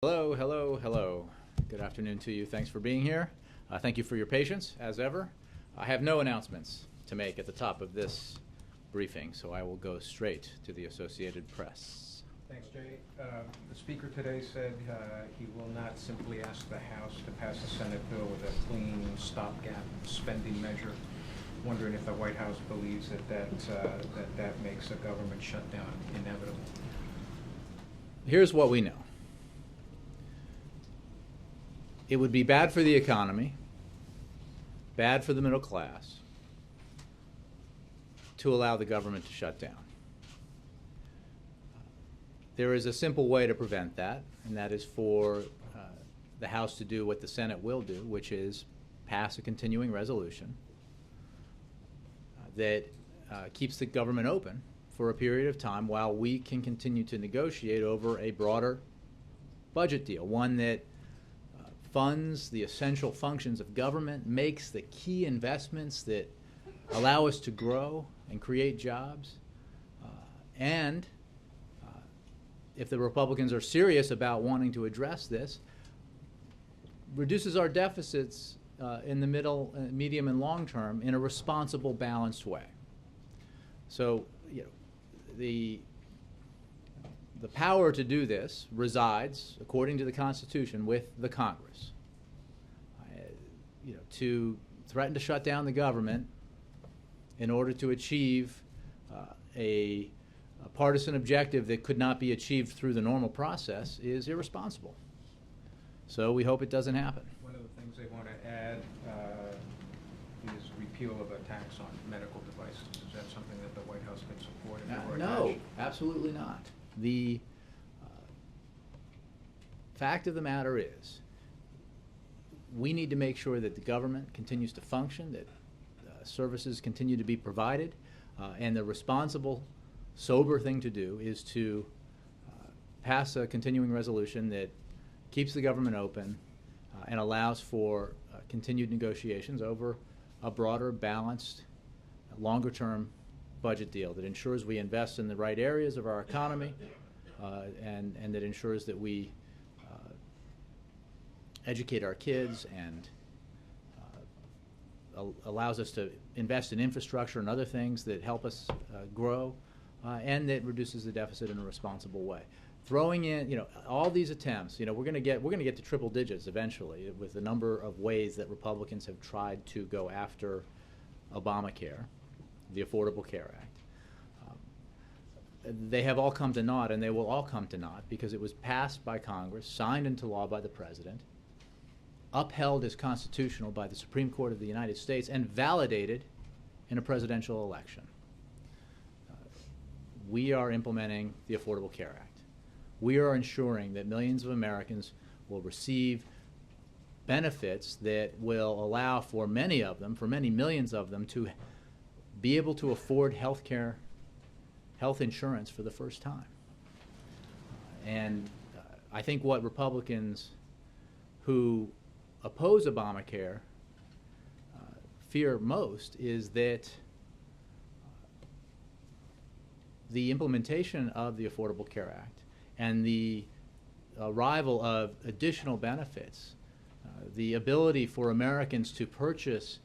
Hello, hello, hello. Good afternoon to you. Thanks for being here. Thank you for your patience, as ever. I have no announcements to make at the top of this briefing, so I will go straight to the Associated Press. Thanks, Jay. The Speaker today said he will not simply ask the House to pass a Senate bill with a clean stopgap spending measure. Wondering if the White House believes that makes a government shutdown inevitable. Here's what we know. It would be bad for the economy, bad for the middle class, to allow the government to shut down. There is a simple way to prevent that, and that is for the House to do what the Senate will do, which is pass a continuing resolution that keeps the government open for a period of time while we can continue to negotiate over a broader budget deal, one that funds the essential functions of government, makes the key investments that allow us to grow and create jobs, and if the Republicans are serious about wanting to address this, reduces our deficits in the medium and long term in a responsible, balanced way. So, the power to do this resides, according to the Constitution, with the Congress. To threaten to shut down the government in order to achieve a partisan objective that could not be achieved through the normal process is irresponsible. So we hope it doesn't happen. One of the things they want to add is repeal of a tax on medical devices. Is that something that the White House can support? No, absolutely not. The fact of the matter is, we need to make sure that the government continues to function, that services continue to be provided, and the responsible, sober thing to do is to pass a continuing resolution that keeps the government open and allows for continued negotiations over a broader, balanced, longer-term budget deal that ensures we invest in the right areas of our economy and that ensures that we educate our kids and allows us to invest in infrastructure and other things that help us grow and that reduces the deficit in a responsible way. Throwing in, all these attempts, we're going to get to triple digits eventually with the number of ways that Republicans have tried to go after Obamacare, the Affordable Care Act. They have all come to naught, and they will all come to naught because it was passed by Congress, signed into law by the President, upheld as constitutional by the Supreme Court of the United States, and validated in a presidential election. We are implementing the Affordable Care Act. We are ensuring that millions of Americans will receive benefits that will allow for many of them, for many millions of them, to be able to afford health insurance for the first time. And I think what Republicans who oppose Obamacare fear most is that the implementation of the Affordable Care Act and the arrival of additional benefits, the ability for Americans to purchase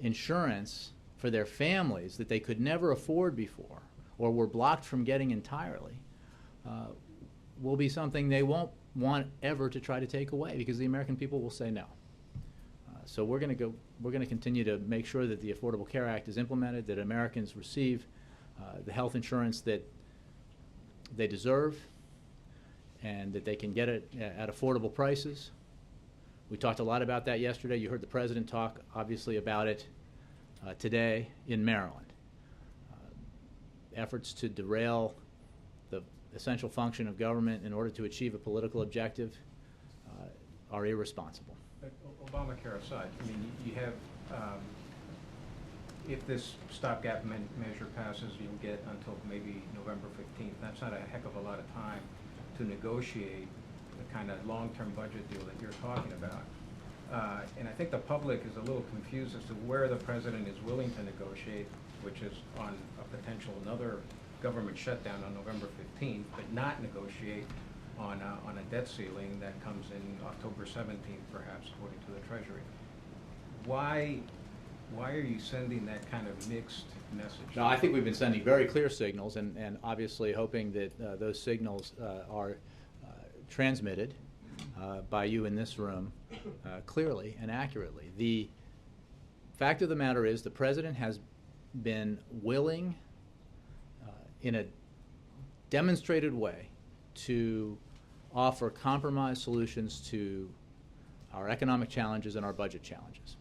insurance for their families that they could never afford before or were blocked from getting entirely, will be something they won't want ever to try to take away because the American people will say no. So we're going to continue to make sure that the Affordable Care Act is implemented, that Americans receive the health insurance that they deserve, and that they can get it at affordable prices. We talked a lot about that yesterday. You heard the President talk, obviously, about it today in Maryland. Efforts to derail the essential function of government in order to achieve a political objective are irresponsible. But Obamacare aside, you have, if this stopgap measure passes, you'll get until maybe November 15th. That's not a heck of a lot of time to negotiate the kind of long-term budget deal that you're talking about. And I think the public is a little confused as to where the President is willing to negotiate, which is on a potential another government shutdown on November 15th, but not negotiate on a debt ceiling that comes in October 17th, perhaps, according to the Treasury. Why are you sending that kind of mixed message? No, I think we've been sending very clear signals, and obviously hoping that those signals are transmitted by you in this room clearly and accurately. The fact of the matter is the President has been willing in a demonstrated way to offer compromise solutions to our economic challenges and our budget challenges.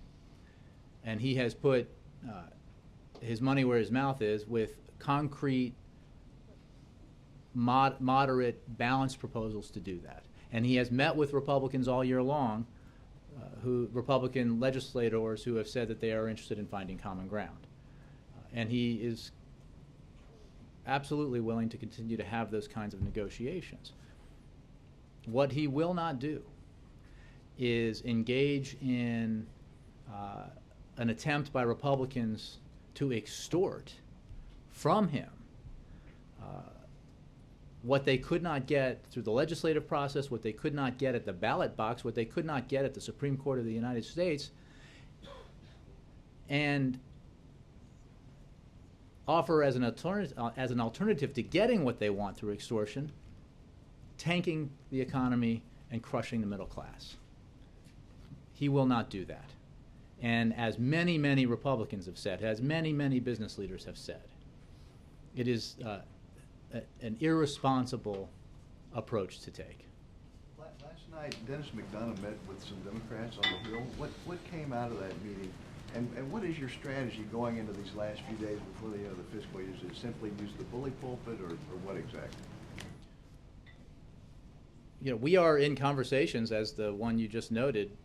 And he has put his money where his mouth is with concrete, moderate, balanced proposals to do that. And he has met with Republicans all year long, Republican legislators who have said that they are interested in finding common ground. And he is absolutely willing to continue to have those kinds of negotiations. What he will not do is engage in an attempt by Republicans to extort from him what they could not get through the legislative process, what they could not get at the ballot box, what they could not get at the Supreme Court of the United States, and offer as an alternative to getting what they want through extortion, tanking the economy and crushing the middle class. He will not do that. And as many, many Republicans have said, as many, many business leaders have said, it is an irresponsible approach to take. Last night, Dennis McDonough met with some Democrats on the Hill. What came out of that meeting? And what is your strategy going into these last few days before the end of the fiscal year? Is it simply use the bully pulpit, or what exactly? You know, we are in conversations, as the one you just noted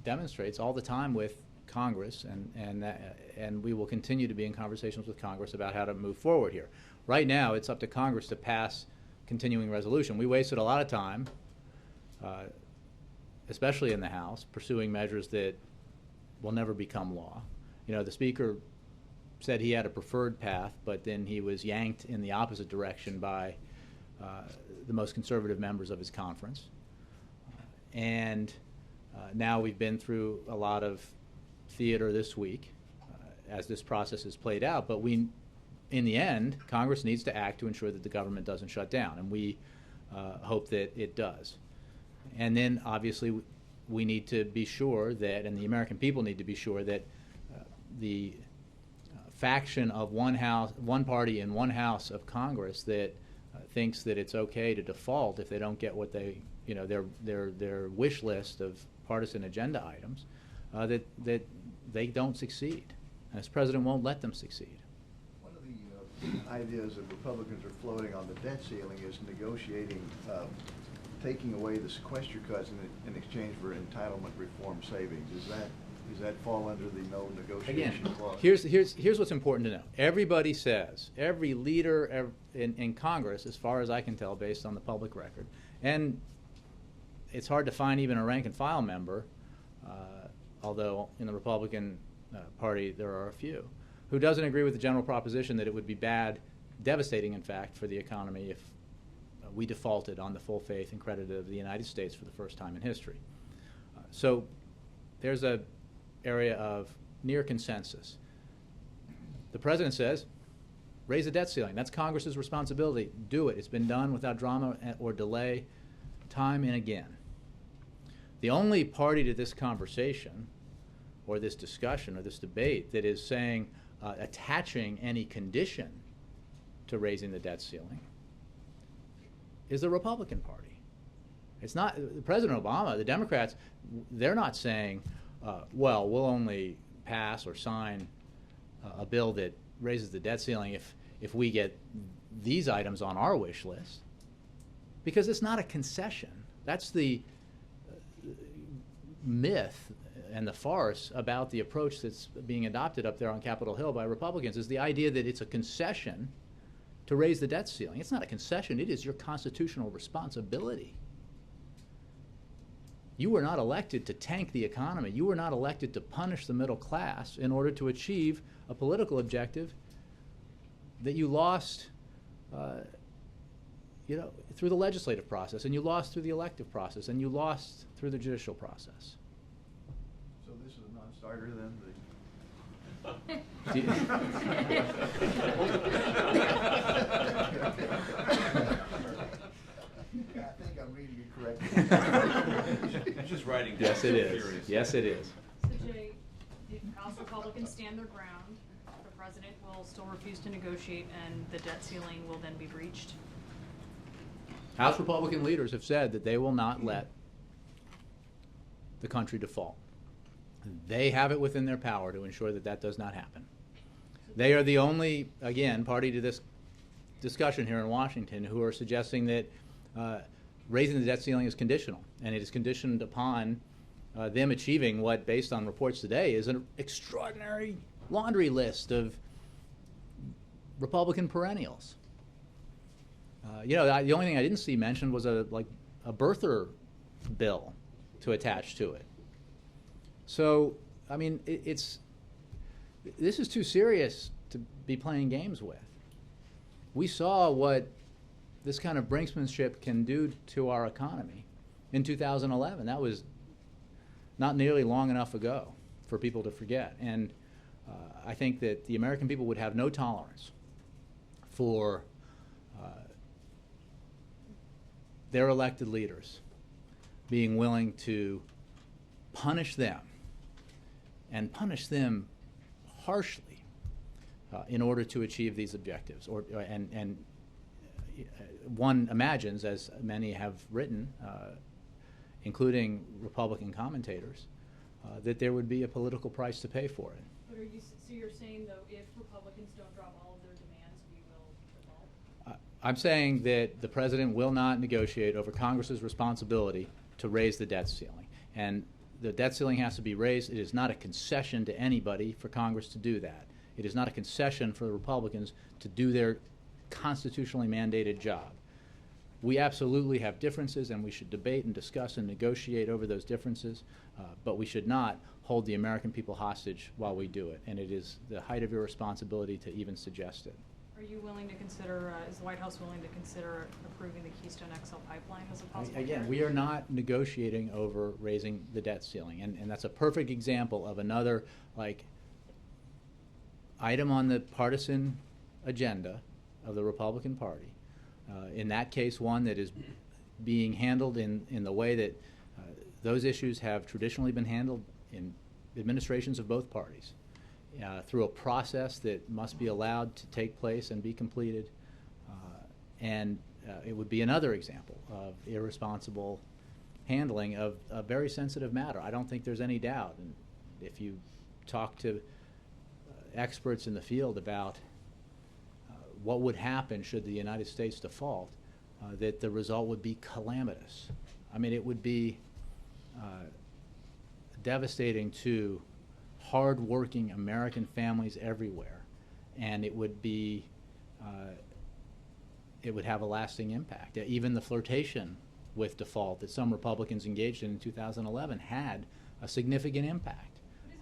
demonstrates, all the time with Congress, and we will continue to be in conversations with Congress about how to move forward here. Right now, it's up to Congress to pass continuing resolution. We wasted a lot of time, especially in the House, pursuing measures that will never become law. You know, the Speaker said he had a preferred path, but then he was yanked in the opposite direction by the most conservative members of his conference. And now we've been through a lot of theater this week as this process is played out, but in the end, Congress needs to act to ensure that the government doesn't shut down, and we hope that it does. And then, obviously, we need to be sure that, and the American people need to be sure that the faction of one party in one house of Congress that thinks that it's okay to default if they don't get what they, you know, their wish list of partisan agenda items, that they don't succeed. And this president won't let them succeed. One of the ideas that Republicans are floating on the debt ceiling is negotiating, taking away the sequester cuts in exchange for entitlement reform savings. Does that fall under the no negotiation clause? Here's what's important to know. Everybody says, every leader in Congress, as far as I can tell, based on the public record, and it's hard to find even a rank and file member, although in the Republican Party there are a few, who doesn't agree with the general proposition that it would be bad, devastating in fact, for the economy if we defaulted on the full faith and credit of the United States for the first time in history. So there's an area of near consensus. The president says, raise the debt ceiling. That's Congress's responsibility. Do it. It's been done without drama or delay time and again. The only party to this conversation or this discussion or this debate that is saying attaching any condition to raising the debt ceiling is the Republican Party. It's not President Obama. The Democrats, they're not saying, well, we'll only pass or sign a bill that raises the debt ceiling if we get these items on our wish list, because it's not a concession. That's the myth and the farce about the approach that's being adopted up there on Capitol Hill by Republicans, is the idea that it's a concession to raise the debt ceiling. It's not a concession. It is your constitutional responsibility. You were not elected to tank the economy. You were not elected to punish the middle class in order to achieve a political objective that you lost through the legislative process, and you lost through the elective process, and you lost through the judicial process. So this is a non-starter then? I think I'm reading it correctly. It's just writing down. Yes, it is. Furious. Yes, it is. So Jay, if House Republicans stand their ground, the president will still refuse to negotiate and the debt ceiling will then be breached? House Republican leaders have said that they will not let the country default. They have it within their power to ensure that that does not happen. They are the only, again, party to this discussion here in Washington who are suggesting that raising the debt ceiling is conditional, and it is conditioned upon them achieving what, based on reports today, is an extraordinary laundry list of Republican perennials. The only thing I didn't see mentioned was a birther bill to attach to it. So, I mean, this is too serious to be playing games with. We saw what this kind of brinksmanship can do to our economy in 2011. That was not nearly long enough ago for people to forget. And I think that the American people would have no tolerance for their elected leaders being willing to punish them, and punish them harshly in order to achieve these objectives. And one imagines, as many have written, including Republican commentators, that there would be a political price to pay for it. But so you're saying, though, if Republicans don't drop all of their demands, we will default? I'm saying that the president will not negotiate over Congress's responsibility to raise the debt ceiling. And the debt ceiling has to be raised. It is not a concession to anybody for Congress to do that. It is not a concession for the Republicans to do their constitutionally mandated job. We absolutely have differences, and we should debate and discuss and negotiate over those differences, but we should not hold the American people hostage while we do it. And it is the height of irresponsibility to even suggest it. Are you willing to consider, is the White House willing to consider approving the Keystone XL pipeline as a possible Again, carrot? we are not negotiating over raising the debt ceiling, and that's a perfect example of another item on the partisan agenda of the Republican Party. In that case, one that is being handled in the way that those issues have traditionally been handled in administrations of both parties. Through a process that must be allowed to take place and be completed. And it would be another example of irresponsible handling of a very sensitive matter. I don't think there's any doubt. And if you talk to experts in the field about what would happen should the United States default, that the result would be calamitous. I mean, it would be devastating to hard-working American families everywhere, and it would be it would have a lasting impact. Even the flirtation with default that some Republicans engaged in 2011 had a significant impact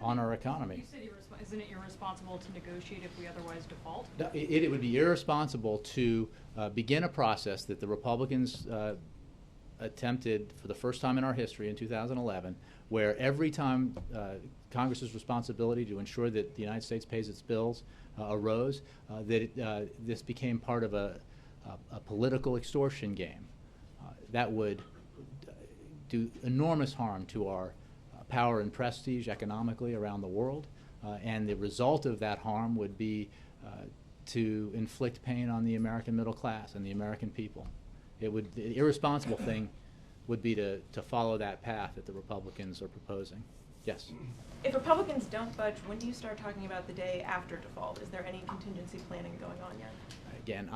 on our economy. You said isn't it irresponsible to negotiate if we otherwise default? It would be irresponsible to begin a process that the Republicans attempted for the first time in our history in 2011, where every time Congress's responsibility to ensure that the United States pays its bills arose, this became part of a political extortion game that would do enormous harm to our power and prestige economically around the world, and the result of that harm would be to inflict pain on the American middle class and the American people. The irresponsible thing would be to follow that path that the Republicans are proposing. Yes? If Republicans don't budge, when do you start talking about the day after default? Is there any contingency planning going on yet? Again,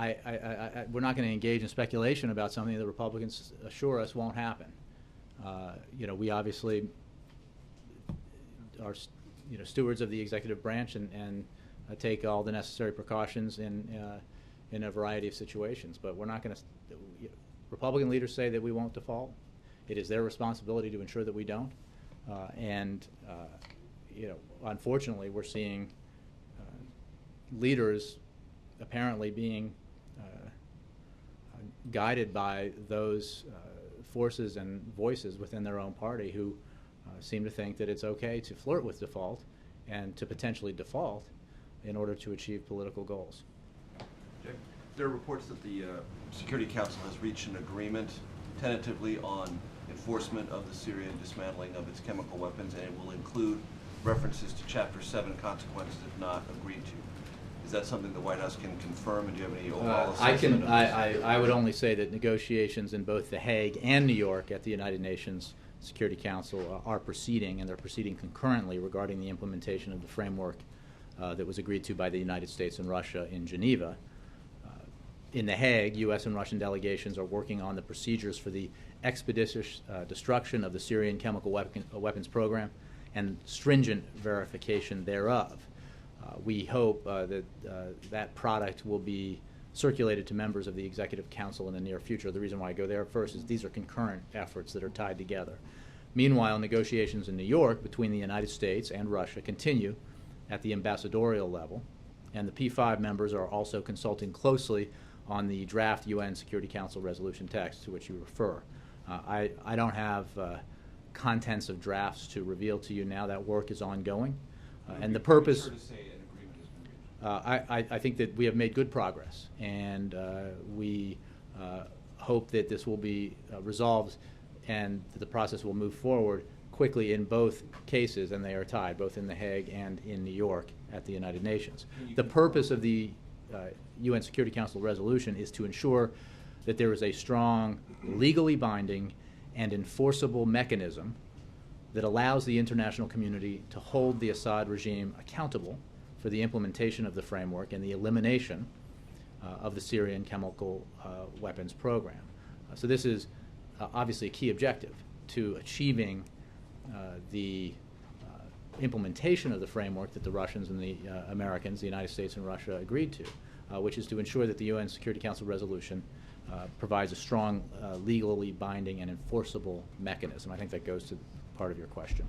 we're not going to engage in speculation about something that Republicans assure us won't happen. We obviously are stewards of the executive branch and take all the necessary precautions in a variety of situations. But we're not going to. Republican leaders say that we won't default. It is their responsibility to ensure that we don't. Unfortunately, we're seeing leaders apparently being guided by those forces and voices within their own party who seem to think that it's okay to flirt with default and to potentially default in order to achieve political goals. There are reports that the Security Council has reached an agreement tentatively on enforcement of the Syrian dismantling of its chemical weapons, and it will include references to Chapter 7 consequences if not agreed to. Is that something the White House can confirm, and do you have any overall assessment of this? I would only say that negotiations in both The Hague and New York at the United Nations Security Council are proceeding, and they're proceeding concurrently regarding the implementation of the framework that was agreed to by the United States and Russia in Geneva. In The Hague, U.S. and Russian delegations are working on the procedures for the expeditious destruction of the Syrian chemical weapons program and stringent verification thereof. We hope that that product will be circulated to members of the Executive Council in the near future. The reason why I go there first is these are concurrent efforts that are tied together. Meanwhile, negotiations in New York between the United States and Russia continue at the ambassadorial level, and the P5 members are also consulting closely on the draft UN Security Council resolution text to which you refer. I don't have contents of drafts to reveal to you now. That work is ongoing. And the purpose... I think that we have made good progress, and we hope that this will be resolved and that the process will move forward quickly in both cases, and they are tied, both in The Hague and in New York at the United Nations. The purpose of the UN Security Council resolution is to ensure that there is a strong, legally binding, and enforceable mechanism that allows the international community to hold the Assad regime accountable for the implementation of the framework and the elimination of the Syrian chemical weapons program. So this is obviously a key objective to achieving the implementation of the framework that the Russians and the Americans, the United States and Russia, agreed to, which is to ensure that the UN Security Council resolution provides a strong, legally binding and enforceable mechanism. I think that goes to part of your question.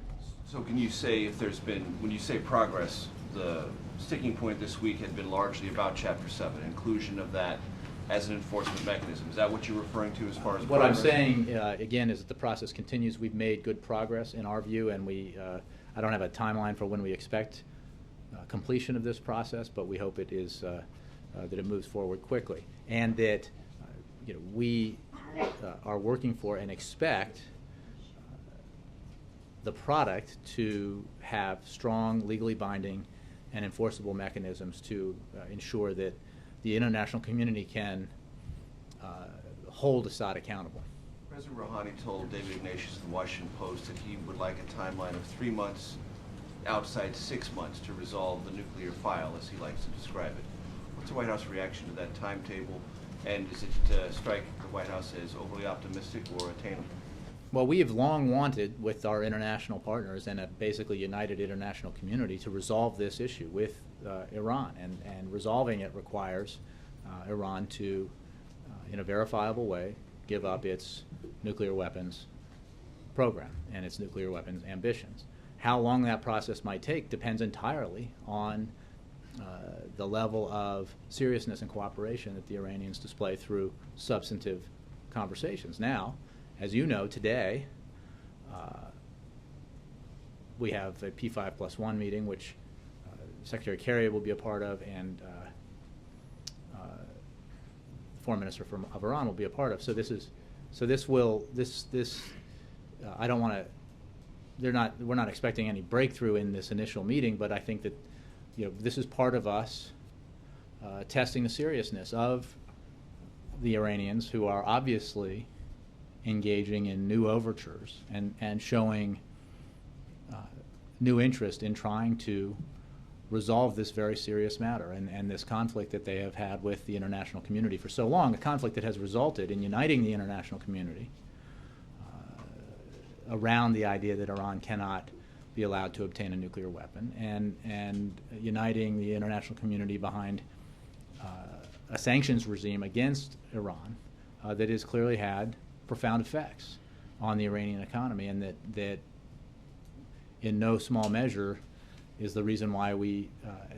So can you say if there's been, when you say progress, the sticking point this week had been largely about Chapter 7, inclusion of that as an enforcement mechanism. Is that what you're referring to as far as what progress? I'm saying, again, is that the process continues. We've made good progress in our view, and I don't have a timeline for when we expect completion of this process, but we hope it is that it moves forward quickly, and that we are working for and expect the product to have strong, legally binding, and enforceable mechanisms to ensure that the international community can hold Assad accountable. President Rouhani told David Ignatius of the Washington Post that he would like a timeline of 3 months, outside 6 months, to resolve the nuclear file, as he likes to describe it. What's the White House reaction to that timetable, and does it strike the White House as overly optimistic or attainable? Well, we have long wanted, with our international partners and a basically united international community, to resolve this issue with Iran, and resolving it requires Iran to, in a verifiable way, give up its nuclear weapons program and its nuclear weapons ambitions. How long that process might take depends entirely on the level of seriousness and cooperation that the Iranians display through substantive conversations. Now, as you know, today we have a P5+1 meeting, which Secretary Kerry will be a part of, and the Foreign Minister of Iran will be a part of. I don't want to. We're not expecting any breakthrough in this initial meeting, but I think that this is part of us testing the seriousness of the Iranians, who are obviously engaging in new overtures and showing new interest in trying to resolve this very serious matter and this conflict that they have had with the international community for so long, a conflict that has resulted in uniting the international community around the idea that Iran cannot be allowed to obtain a nuclear weapon, and uniting the international community behind a sanctions regime against Iran that has clearly had profound effects on the Iranian economy, and that in no small measure is the reason why we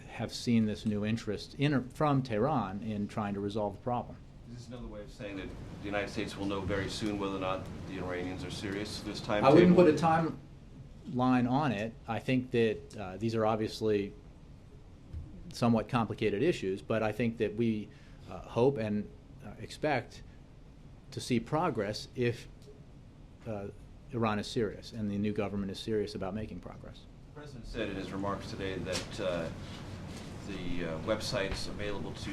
have seen this new interest from Tehran in trying to resolve the problem. Is this another way of saying that the United States will know very soon whether or not the Iranians are serious this time? I wouldn't put a timeline on it. I think that these are obviously somewhat complicated issues, but I think that we hope and expect to see progress if Iran is serious and the new government is serious about making progress. The President said in his remarks today that the websites available to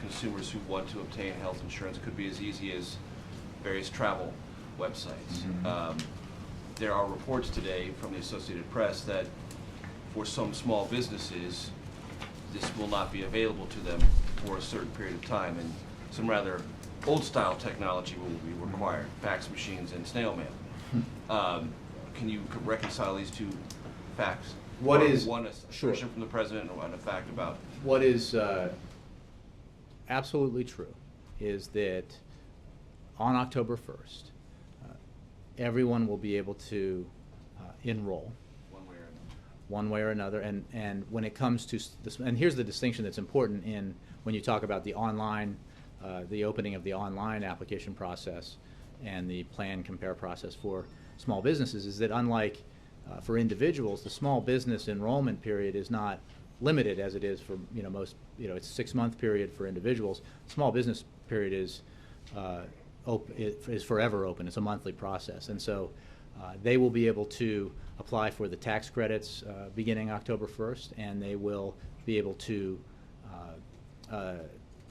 consumers who want to obtain health insurance could be as easy as various travel websites. Mm-hmm. There are reports today from the Associated Press that for some small businesses, this will not be available to them for a certain period of time, and some rather old-style technology will be required, fax machines and snail mail. Can you reconcile these two facts? What is one assertion from the President and a fact about? What is absolutely true is that on October 1st, everyone will be able to enroll one way or another. And when it comes to this, and here's the distinction that's important in when you talk about the online, the opening of the online application process and the plan compare process for small businesses, is that unlike for individuals, the small business enrollment period is not limited as it is for most. It's a 6-month period for individuals. Small business period is is forever open. It's a monthly process, and so they will be able to apply for the tax credits beginning October 1st, and they will be able to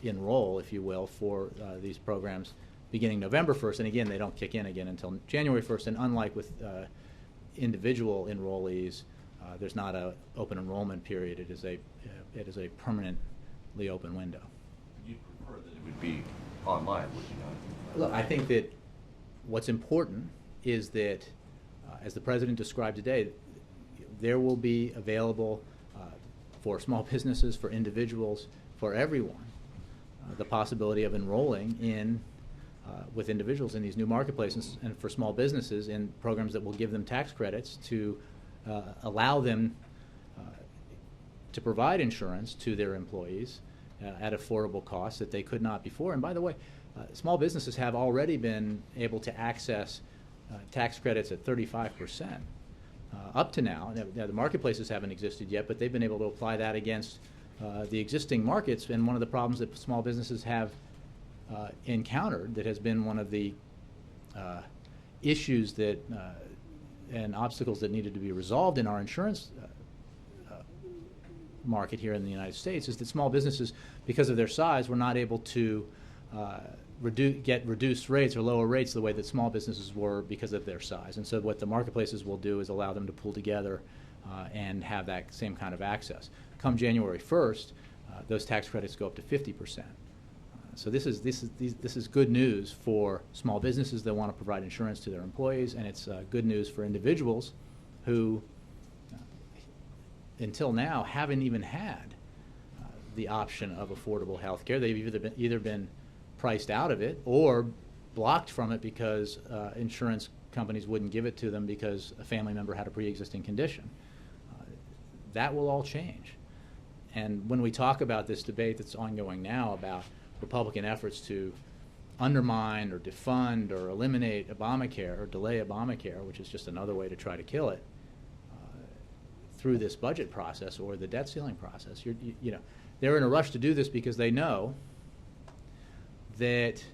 enroll, if you will, for these programs beginning November 1st. And again, they don't kick in again until January 1st. And unlike with individual enrollees, there's not an open enrollment period. It is a permanently open window. You'd prefer that it would be online, would you not? Look, I think that what's important is that, as the President described today, there will be available for small businesses, for individuals, for everyone, the possibility of enrolling in with individuals in these new marketplaces, and for small businesses in programs that will give them tax credits to allow them to provide insurance to their employees at affordable costs that they could not before. And by the way, small businesses have already been able to access tax credits at 35% up to now. Now, the marketplaces haven't existed yet, but they've been able to apply that against the existing markets. And one of the problems that small businesses have encountered, that has been one of the issues that and obstacles that needed to be resolved in our insurance market here in the United States, is that small businesses, because of their size, were not able to get reduced rates or lower rates the way that small businesses were because of their size. And so what the marketplaces will do is allow them to pull together and have that same kind of access. Come January 1st, those tax credits go up to 50%. So this is good news for small businesses that want to provide insurance to their employees, and it's good news for individuals who, until now, haven't even had the option of affordable health care. They've either been priced out of it or blocked from it because insurance companies wouldn't give it to them because a family member had a pre-existing condition. That will all change. And when we talk about this debate that's ongoing now about Republican efforts to undermine or defund or eliminate Obamacare or delay Obamacare, which is just another way to try to kill it, through this budget process or the debt ceiling process, they're in a rush to do this because they know that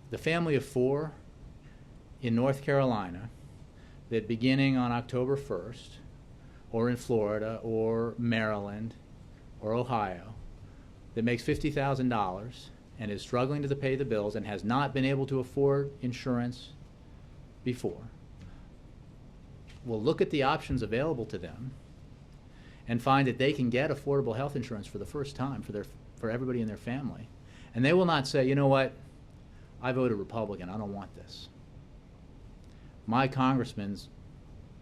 the family of 4 in North Carolina, that beginning on October 1st, or in Florida, or Maryland, or Ohio, that makes $50,000 and is struggling to pay the bills and has not been able to afford insurance before, will look at the options available to them and find that they can get affordable health insurance for the first time for everybody in their family. And they will not say, you know what, I voted Republican, I don't want this. My congressman's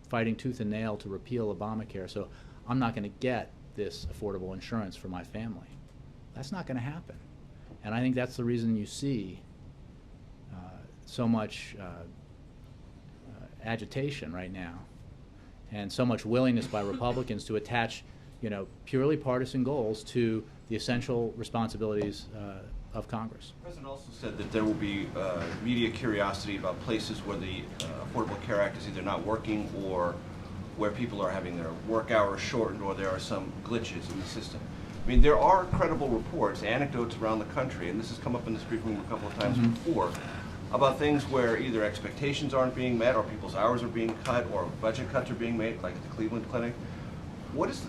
fighting tooth and nail to repeal Obamacare, so I'm not going to get this affordable insurance for my family. That's not going to happen. And I think that's the reason you see so much agitation right now, and so much willingness by Republicans to attach, purely partisan goals to the essential responsibilities of Congress. The President also said that there will be media curiosity about places where the Affordable Care Act is either not working or where people are having their work hours shortened or there are some glitches in the system. I mean, there are credible reports, anecdotes around the country, and this has come up in this briefing room a couple of times before, about things where either expectations aren't being met or people's hours are being cut or budget cuts are being made, like at the Cleveland Clinic. What is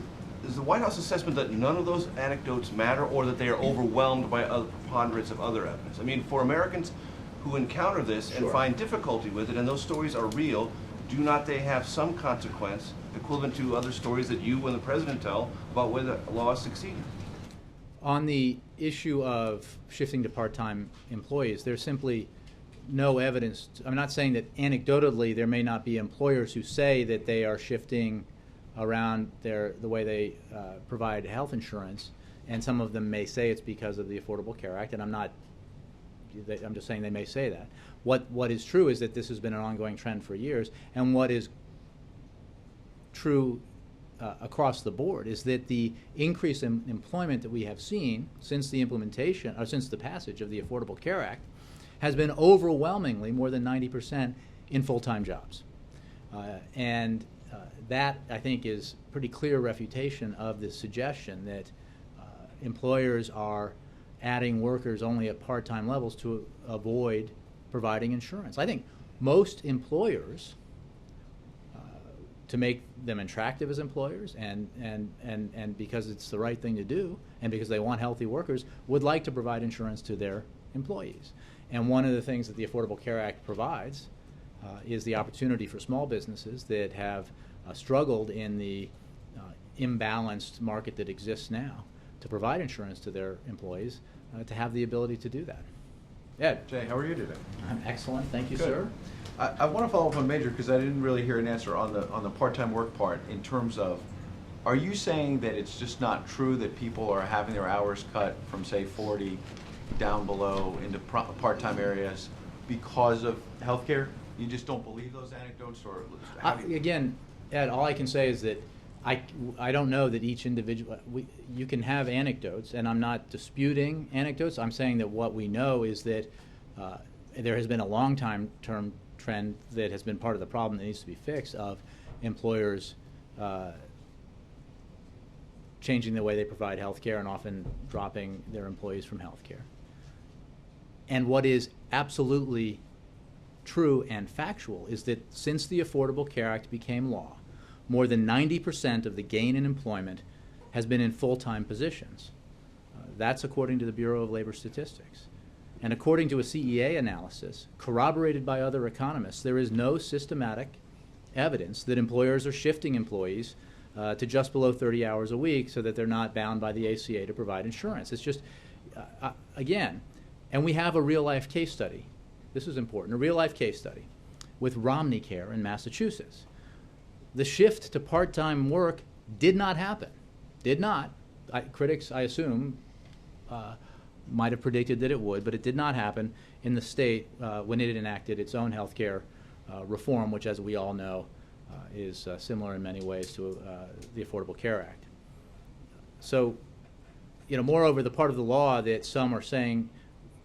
the White House assessment that none of those anecdotes matter or that they are overwhelmed by a preponderance of other evidence? I mean, for Americans who encounter this and find difficulty with it, and those stories are real, do not they have some consequence equivalent to other stories that you and the President tell about where the law is succeeding? On the issue of shifting to part-time employees, there's simply no evidence. I'm not saying that anecdotally there may not be employers who say that they are shifting around the way they provide health insurance, and some of them may say it's because of the Affordable Care Act, and I'm just saying they may say that. What is true is that this has been an ongoing trend for years, and what is true across the board is that the increase in employment that we have seen since the implementation, or since the passage of the Affordable Care Act, has been overwhelmingly more than 90% in full-time jobs. That, I think, is pretty clear refutation of the suggestion that employers are adding workers only at part-time levels to avoid providing insurance. I think most employers, to make them attractive as employers and because it's the right thing to do and because they want healthy workers, would like to provide insurance to their employees. And one of the things that the Affordable Care Act provides is the opportunity for small businesses that have struggled in the imbalanced market that exists now to provide insurance to their employees, to have the ability to do that. Ed, Jay, how are you today? I'm excellent, thank you, Good. sir. I want to follow up on Major because I didn't really hear an answer on the part-time work part in terms of, are you saying that it's just not true that people are having their hours cut from, say, 40 down below into part-time areas because of health care? You just don't believe those anecdotes? Or Again, Ed, all I can say is that I don't know that each individual, you can have anecdotes, and I'm not disputing anecdotes. I'm saying that what we know is that there has been a long-term trend that has been part of the problem that needs to be fixed of employers changing the way they provide health care and often dropping their employees from health care. And what is absolutely true and factual is that since the Affordable Care Act became law, more than 90% of the gain in employment has been in full-time positions. That's according to the Bureau of Labor Statistics. And according to a CEA analysis, corroborated by other economists, there is no systematic evidence that employers are shifting employees to just below 30 hours a week so that they're not bound by the ACA to provide insurance. It's just, again, and we have a real-life case study. This is important, a real-life case study with Romney Care in Massachusetts. The shift to part-time work did not happen. Did not. Critics, I assume, might have predicted that it would, but it did not happen in the state when it enacted its own health care reform, which, as we all know, is similar in many ways to the Affordable Care Act. So, moreover, the part of the law that some are saying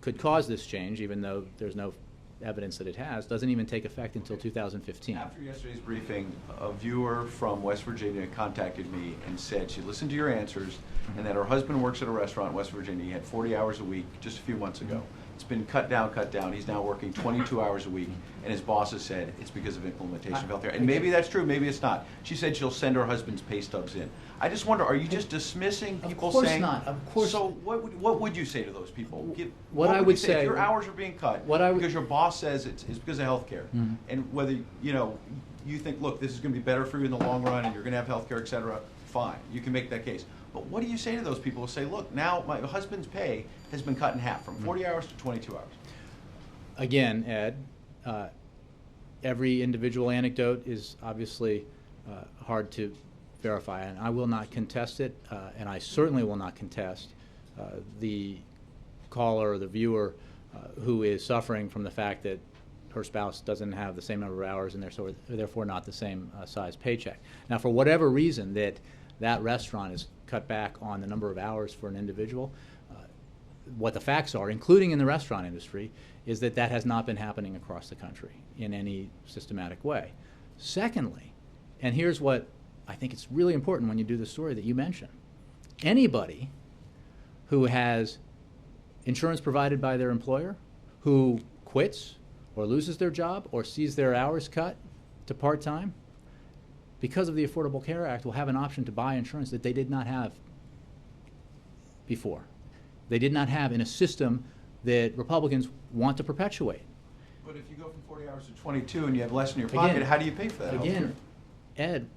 could cause this change, even though there's no evidence that it has, doesn't even take effect until 2015. After yesterday's briefing, a viewer from West Virginia contacted me and said she listened to your answers and that her husband works at a restaurant in West Virginia. He had 40 hours a week just a few months ago. It's been cut down. He's now working 22 hours a week, and his boss has said it's because of implementation of health care. And maybe that's true, maybe it's not. She said she'll send her husband's pay stubs in. I just wonder, are you just dismissing people saying? Of course not. Of course. So what would you say to those people? What I would you say say, if your hours are being cut because your boss says it's because of health care, and whether you think, look, this is going to be better for you in the long run, and you're going to have health care, et cetera, fine, you can make that case. But what do you say to those people who say, look, now my husband's pay has been cut in half from 40 hours to 22 hours? Again, Ed, every individual anecdote is obviously hard to verify, and I will not contest it, and I certainly will not contest the caller or the viewer who is suffering from the fact that her spouse doesn't have the same number of hours and therefore not the same size paycheck. Now, for whatever reason that restaurant is cut back on the number of hours for an individual, what the facts are, including in the restaurant industry, is that that has not been happening across the country in any systematic way. Secondly, and here's what I think it's really important when you do the story that you mentioned, anybody who has insurance provided by their employer, who quits or loses their job or sees their hours cut to part-time, because of the Affordable Care Act, will have an option to buy insurance that they did not have before. They did not have in a system that Republicans want to perpetuate. But if you go from 40 hours to 22 and you have less in your pocket, how do you pay for that? Again, Ed,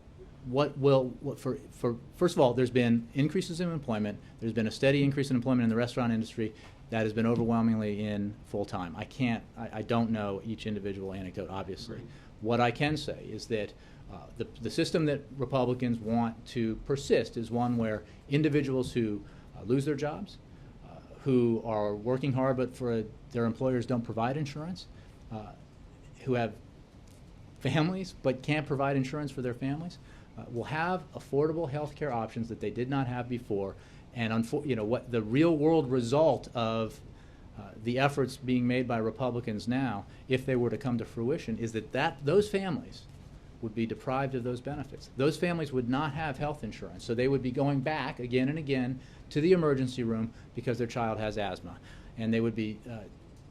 first of all, there's been increases in employment. There's been a steady increase in employment in the restaurant industry that has been overwhelmingly in full-time. I don't know each individual anecdote, obviously. Right. What I can say is that the system that Republicans want to persist is one where individuals who lose their jobs, who are working hard but for their employers don't provide insurance, who have families but can't provide insurance for their families, will have affordable health care options that they did not have before. And what the real world result of the efforts being made by Republicans now, if they were to come to fruition, is that those families would be deprived of those benefits. Those families would not have health insurance, so they would be going back again and again to the emergency room because their child has asthma. And they would be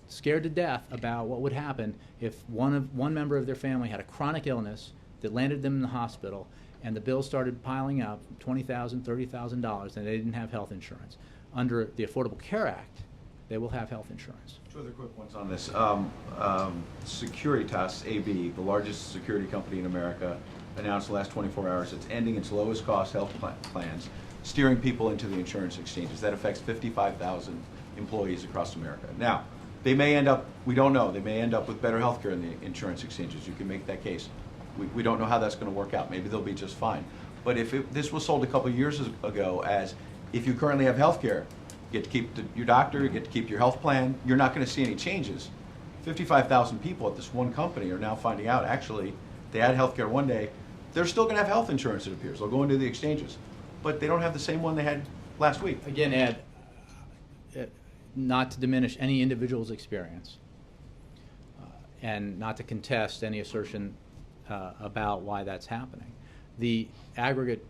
scared to death about what would happen if one member of their family had a chronic illness that landed them in the hospital and the bills started piling up, $20,000, $30,000, and they didn't have health insurance. Under the Affordable Care Act, they will have health insurance. Two other quick ones on this. Securitas AB, the largest security company in America, announced the last 24 hours it's ending its lowest cost health plans, steering people into the insurance exchanges. That affects 55,000 employees across America. Now, they may end up, we don't know, they may end up with better health care in the insurance exchanges. You can make that case. We don't know how that's going to work out. Maybe they'll be just fine. But if this was sold a couple of years ago as if you currently have health care, you get to keep your doctor, you get to keep your health plan, you're not going to see any changes. 55,000 people at this one company are now finding out, actually, they had health care one day, they're still going to have health insurance, it appears. They'll go into the exchanges. But they don't have the same one they had last week. Again, Ed, not to diminish any individual's experience and not to contest any assertion about why that's happening. The aggregate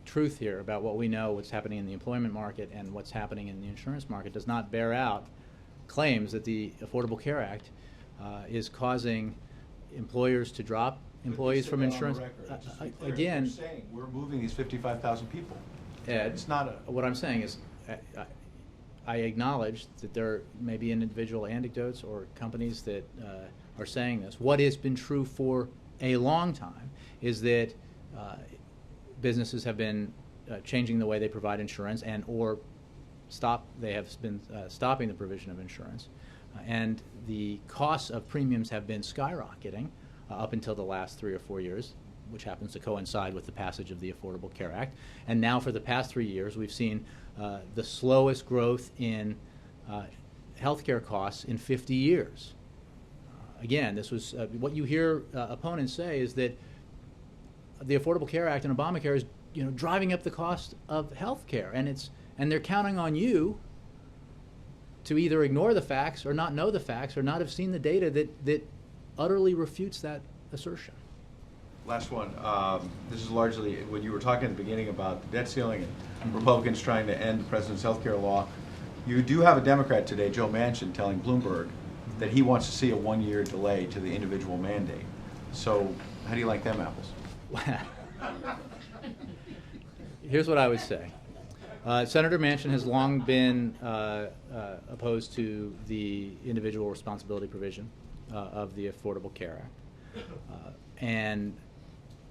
truth here about what we know, what's happening in the employment market and what's happening in the insurance market does not bear out claims that the Affordable Care Act is causing employers to drop employees from insurance. Again, you're saying we're moving these 55,000 people. Ed, it's not what I'm saying is I acknowledge that there may be individual anecdotes or companies that are saying this. What has been true for a long time is that businesses have been changing the way they provide insurance they have been stopping the provision of insurance. And the costs of premiums have been skyrocketing up until the last 3 or 4 years, which happens to coincide with the passage of the Affordable Care Act. And now for the past 3 years, we've seen the slowest growth in healthcare costs in 50 years. Again, this was what you hear opponents say is that the Affordable Care Act and Obamacare is driving up the cost of health care, and they're counting on you to either ignore the facts or not know the facts or not have seen the data that utterly refutes that assertion. Last one. This is largely when you were talking at the beginning about the debt ceiling and Republicans trying to end the president's health care law. You do have a Democrat today, Joe Manchin, telling Bloomberg that he wants to see a 1-year delay to the individual mandate. So how do you like them apples? Here's what I would say. Senator Manchin has long been opposed to the individual responsibility provision of the Affordable Care Act. And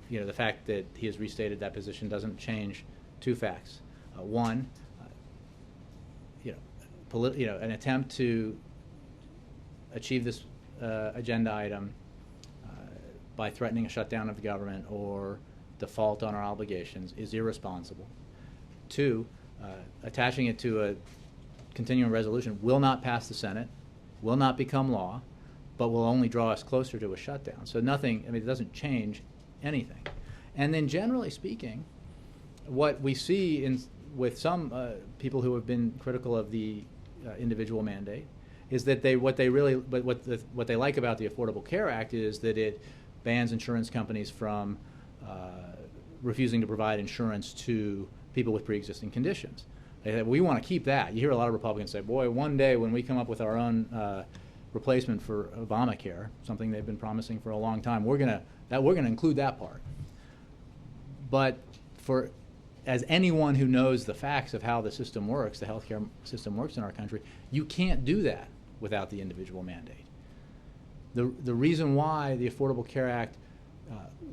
the fact that he has restated that position doesn't change two facts. One, an attempt to achieve this agenda item by threatening a shutdown of the government or default on our obligations is irresponsible. Two, attaching it to a continuing resolution will not pass the Senate, will not become law, but will only draw us closer to a shutdown. So nothing, it doesn't change anything. And then generally speaking, what we see with some people who have been critical of the individual mandate is that what they like about the Affordable Care Act is that it bans insurance companies from refusing to provide insurance to people with pre-existing conditions. They say, we want to keep that. You hear a lot of Republicans say, boy, one day when we come up with our own replacement for Obamacare, something they've been promising for a long time, we're going to include that part. But as anyone who knows the facts of how the system works, the healthcare system works in our country, you can't do that without the individual mandate. The reason why the Affordable Care Act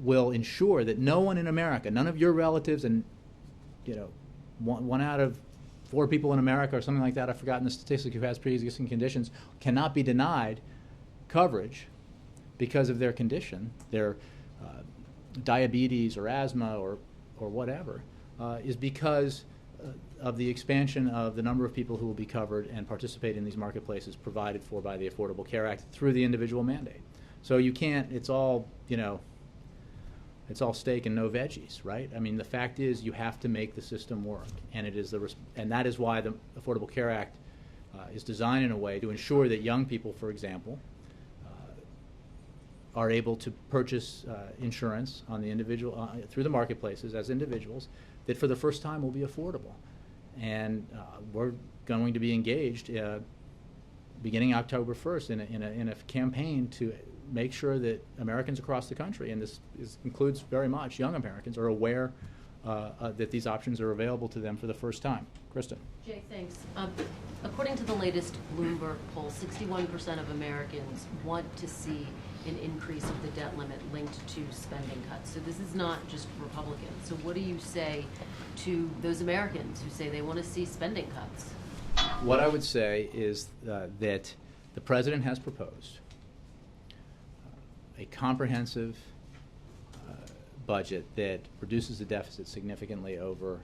will ensure that no one in America, none of your relatives, and one out of 4 people in America or something like that, I've forgotten the statistic, who has pre-existing conditions, cannot be denied coverage because of their condition, their diabetes or asthma or whatever, is because of the expansion of the number of people who will be covered and participate in these marketplaces provided for by the Affordable Care Act through the individual mandate. So you can't, it's all steak and no veggies, right? I mean, the fact is you have to make the system work, and and that is why the Affordable Care Act is designed in a way to ensure that young people, for example, are able to purchase insurance on the individual through the marketplaces as individuals that for the first time will be affordable. And we're going to be engaged beginning October 1st in a campaign to make sure that Americans across the country, and this includes very much young Americans, are aware that these options are available to them for the first time. Kristen. Jay, thanks. According to the latest Bloomberg poll, 61% of Americans want to see an increase of the debt limit linked to spending cuts. So this is not just Republicans. So what do you say to those Americans who say they want to see spending cuts? What I would say is that the President has proposed a comprehensive budget that reduces the deficit significantly over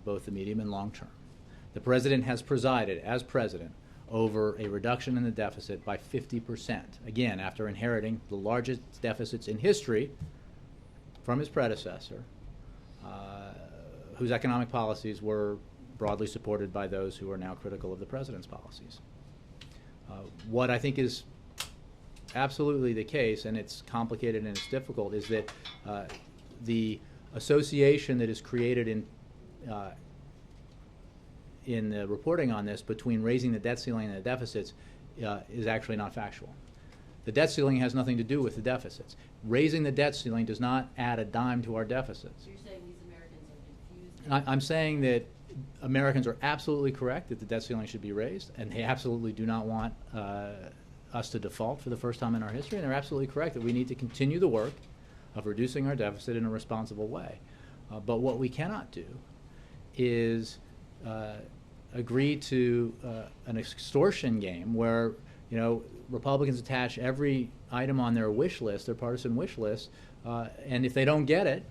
both the medium and long term. The President has presided, as President, over a reduction in the deficit by 50%, again, after inheriting the largest deficits in history from his predecessor, whose economic policies were broadly supported by those who are now critical of the President's policies. What I think is absolutely the case, and it's complicated and it's difficult, is that the association that is created in the reporting on this between raising the debt ceiling and the deficits is actually not factual. The debt ceiling has nothing to do with the deficits. Raising the debt ceiling does not add a dime to our deficits. So you're saying these Americans are confused? I'm saying that Americans are absolutely correct that the debt ceiling should be raised, and they absolutely do not want us to default for the first time in our history, and they're absolutely correct that we need to continue the work of reducing our deficit in a responsible way. But what we cannot do is agree to an extortion game where Republicans attach every item on their wish list, their partisan wish list, and if they don't get it,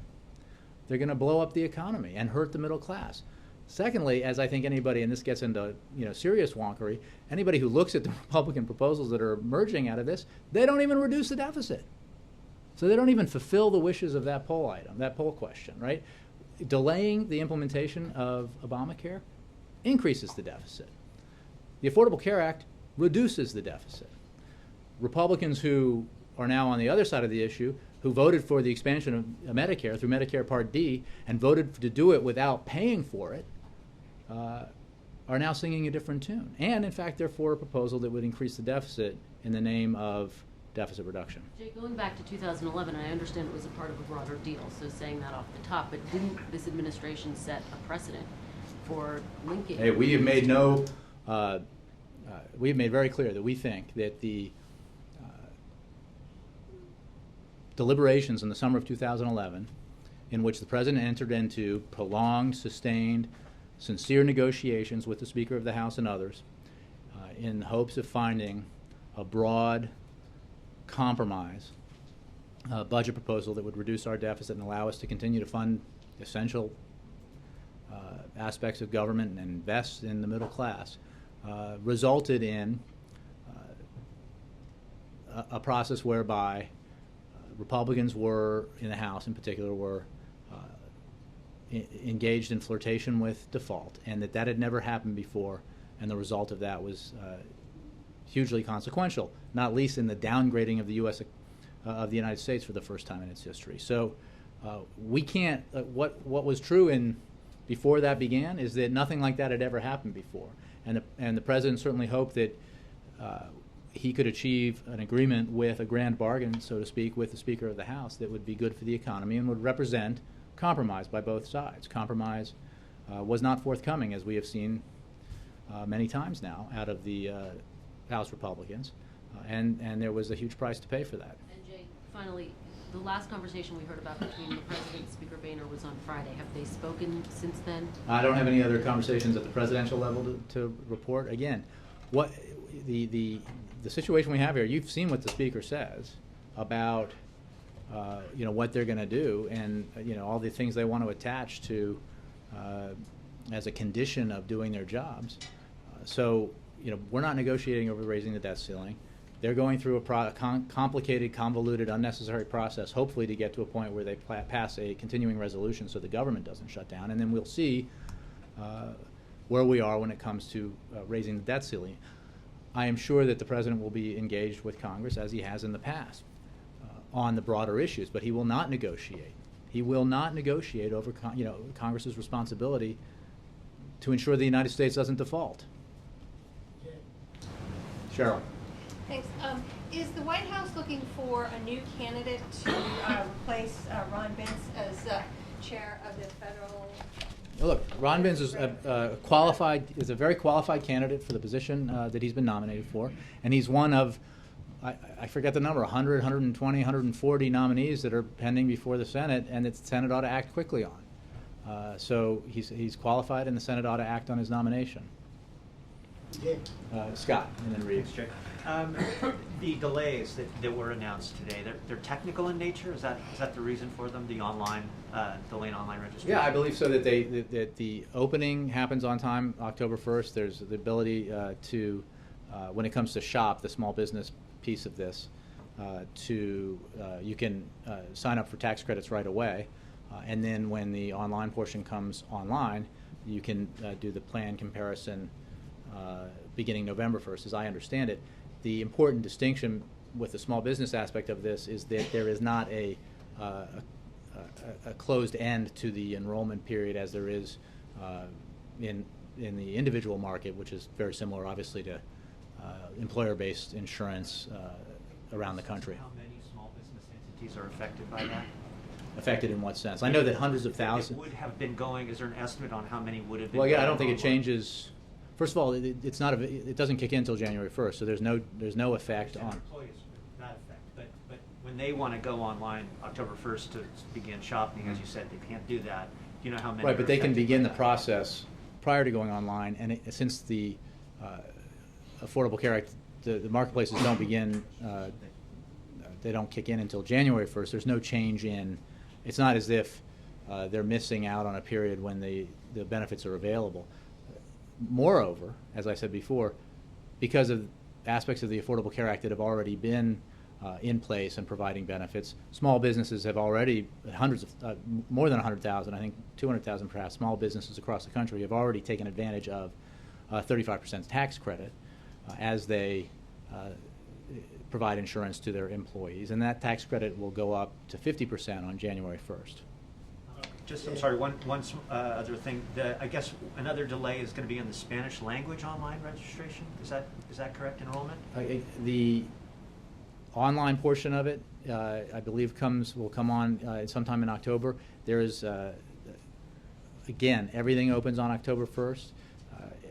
they're going to blow up the economy and hurt the middle class. Secondly, as I think anybody, and this gets into serious wonkery, anybody who looks at the Republican proposals that are emerging out of this, they don't even reduce the deficit. So they don't even fulfill the wishes of that poll item, that poll question, right? Delaying the implementation of Obamacare increases the deficit. The Affordable Care Act reduces the deficit. Republicans who are now on the other side of the issue, who voted for the expansion of Medicare through Medicare Part D and voted to do it without paying for it, are now singing a different tune. And, in fact, they're for a proposal that would increase the deficit in the name of deficit reduction. Jay, going back to 2011, I understand it was a part of a broader deal, so saying that off the top, but didn't this administration set a precedent for linking? Hey, we have made we have made very clear that we think that the deliberations in the summer of 2011, in which the President entered into prolonged, sustained, sincere negotiations with the Speaker of the House and others, in hopes of finding a broad compromise budget proposal that would reduce our deficit and allow us to continue to fund essential aspects of government and invest in the middle class, resulted in a process whereby Republicans were, in the House in particular, were engaged in flirtation with default, and that had never happened before, and the result of that was hugely consequential, not least in the downgrading of the of the United States for the first time in its history. So we can't. What was true before that began is that nothing like that had ever happened before, and the president certainly hoped that he could achieve an agreement with a grand bargain, so to speak, with the Speaker of the House that would be good for the economy and would represent compromise by both sides. Compromise was not forthcoming, as we have seen many times now out of the House Republicans, and there was a huge price to pay for that. And Jay, finally, the last conversation we heard about between the President and Speaker Boehner was on Friday. Have they spoken since then? I don't have any other conversations at the presidential level to report. Again, what the situation we have here, you've seen what the Speaker says about what they're going to do, and all the things they want to attach to as a condition of doing their jobs. So we're not negotiating over raising the debt ceiling. They're going through a complicated, convoluted, unnecessary process, hopefully to get to a point where they pass a continuing resolution so the government doesn't shut down, and then we'll see where we are when it comes to raising the debt ceiling. I am sure that the president will be engaged with Congress, as he has in the past, on the broader issues, but he will not negotiate. He will not negotiate over Congress's responsibility to ensure the United States doesn't default. Cheryl. Thanks. Is the White House looking for a new candidate to replace Ron Vince as chair of the federal? Well, look, Ron Vince is a very qualified candidate for the position that he's been nominated for, and he's one of, I forget the number, 100, 120, 140 nominees that are pending before the Senate, and the Senate ought to act quickly on. So he's qualified, and the Senate ought to act on his nomination. Scott, and then Reed. Thanks, Jay. The delays that were announced today, they're technical in nature? Is that the reason for them, the online delay in online registration? Yeah, I believe so, that that the opening happens on time, October 1st. There's the ability to, when it comes to SHOP, the small business piece of this, you can sign up for tax credits right away. And then when the online portion comes online, you can do the plan comparison beginning November 1st, as I understand it. The important distinction with the small business aspect of this is that there is not a closed end to the enrollment period as there is in the individual market, which is very similar, obviously, to employer-based insurance around the country. How many small business entities are affected by that? Affected in what sense? I know that hundreds of thousands. It would have been going. Is there an estimate on how many would have been? Well, yeah, I going don't think it online? changes. First of all, it's not. It doesn't kick in until January 1st, so there's no effect on. Employees, that effect. But when they want to go online October 1st to begin shopping, as you said, they can't do that. Do you know how many? Right, but they can begin the that? process prior to going online, and since the Affordable Care Act, the marketplaces don't begin. They don't kick in until January 1st. There's no change in. It's not as if they're missing out on a period when the benefits are available. Moreover, as I said before, because of aspects of the Affordable Care Act that have already been in place and providing benefits, small businesses have already, hundreds of, more than 100,000, I think 200,000 perhaps, small businesses across the country have already taken advantage of 35% tax credit as they provide insurance to their employees. And that tax credit will go up to 50% on January 1st. Just, I'm sorry, one other thing. I guess another delay is going to be in the Spanish language online registration. Is that correct, enrollment? The online portion of it, I believe, will come on sometime in October. There is, again, everything opens on October 1st.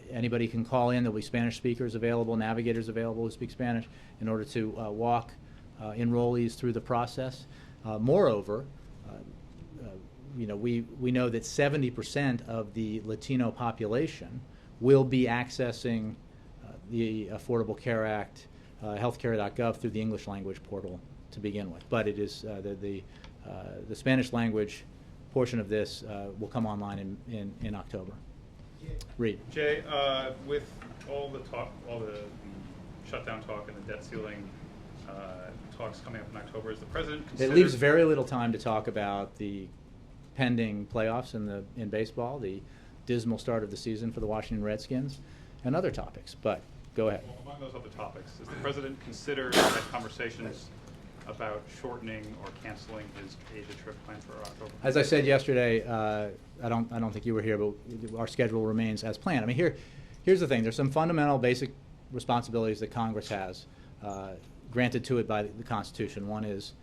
Anybody can call in. There'll be Spanish speakers available, navigators available who speak Spanish in order to walk enrollees through the process. Moreover, we know that 70% of the Latino population will be accessing the Affordable Care Act, healthcare.gov through the English language portal to begin with. But it is the Spanish language portion of this will come online in October. Reed. Jay, with all the shutdown talk and the debt ceiling talks coming up in October, is the president considered? It leaves very little time to talk about the pending playoffs in baseball, the dismal start of the season for the Washington Redskins, and other topics. But go ahead. Well, among those other topics, has the president considered or had conversations about shortening or canceling his Asia trip planned for October? As I said yesterday, I don't think you were here, but our schedule remains as planned. I mean, here's the thing. There's some fundamental basic responsibilities that Congress has granted to it by the Constitution. One is,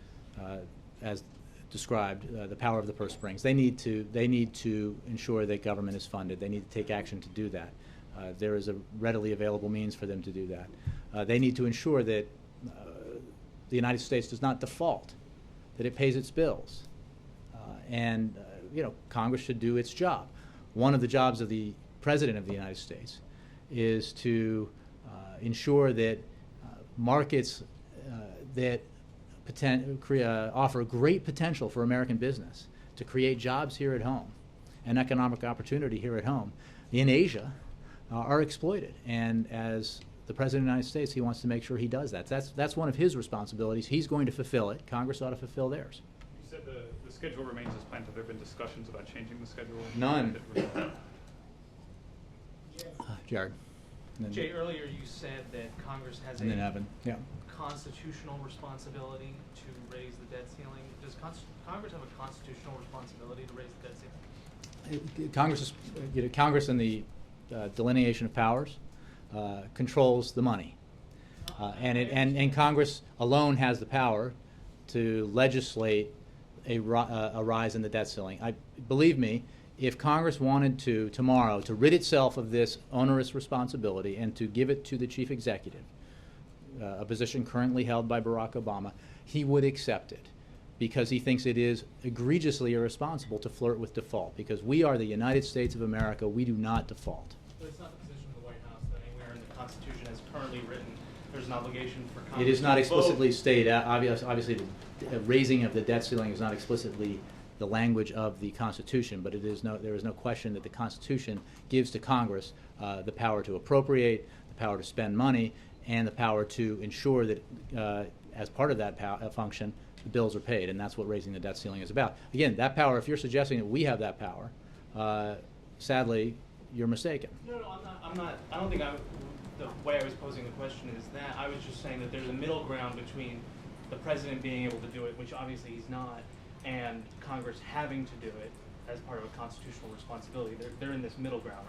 as described, the power of the purse strings. They need to ensure that government is funded. They need to take action to do that. There is a readily available means for them to do that. They need to ensure that the United States does not default, that it pays its bills. Congress should do its job. One of the jobs of the President of the United States is to ensure that markets that offer great potential for American business to create jobs here at home and economic opportunity here at home in Asia are exploited. And as the President of the United States, he wants to make sure he does that. That's one of his responsibilities. He's going to fulfill it. Congress ought to fulfill theirs. You said the schedule remains as planned. Have there been discussions about changing the schedule? None. Jared. Jay, earlier you said that Congress has And then Evan. Yeah. constitutional responsibility to raise the debt ceiling. Does Congress have a constitutional responsibility to raise the debt ceiling? Congress in the delineation of powers controls the money, and Congress alone has the power to legislate a rise in the debt ceiling. Believe me, if Congress wanted to tomorrow to rid itself of this onerous responsibility and to give it to the chief executive, a position currently held by Barack Obama, he would accept it because he thinks it is egregiously irresponsible to flirt with default, because we are the United States of America. We do not default. But it's not the position of the White House that anywhere in the Constitution as currently written there's an obligation for Congress. It is not to explicitly vote. stated. Obviously, the raising of the debt ceiling is not explicitly the language of the Constitution, but there is no question that the Constitution gives to Congress the power to appropriate, the power to spend money, and the power to ensure that as part of that function, the bills are paid, and that's what raising the debt ceiling is about. Again, that power, if you're suggesting that we have that power, sadly, you're mistaken. No, I'm not. I don't think the way I was posing the question is that. I was just saying that there's a middle ground between the president being able to do it, which obviously he's not, and Congress having to do it as part of a constitutional responsibility. They're in this middle ground,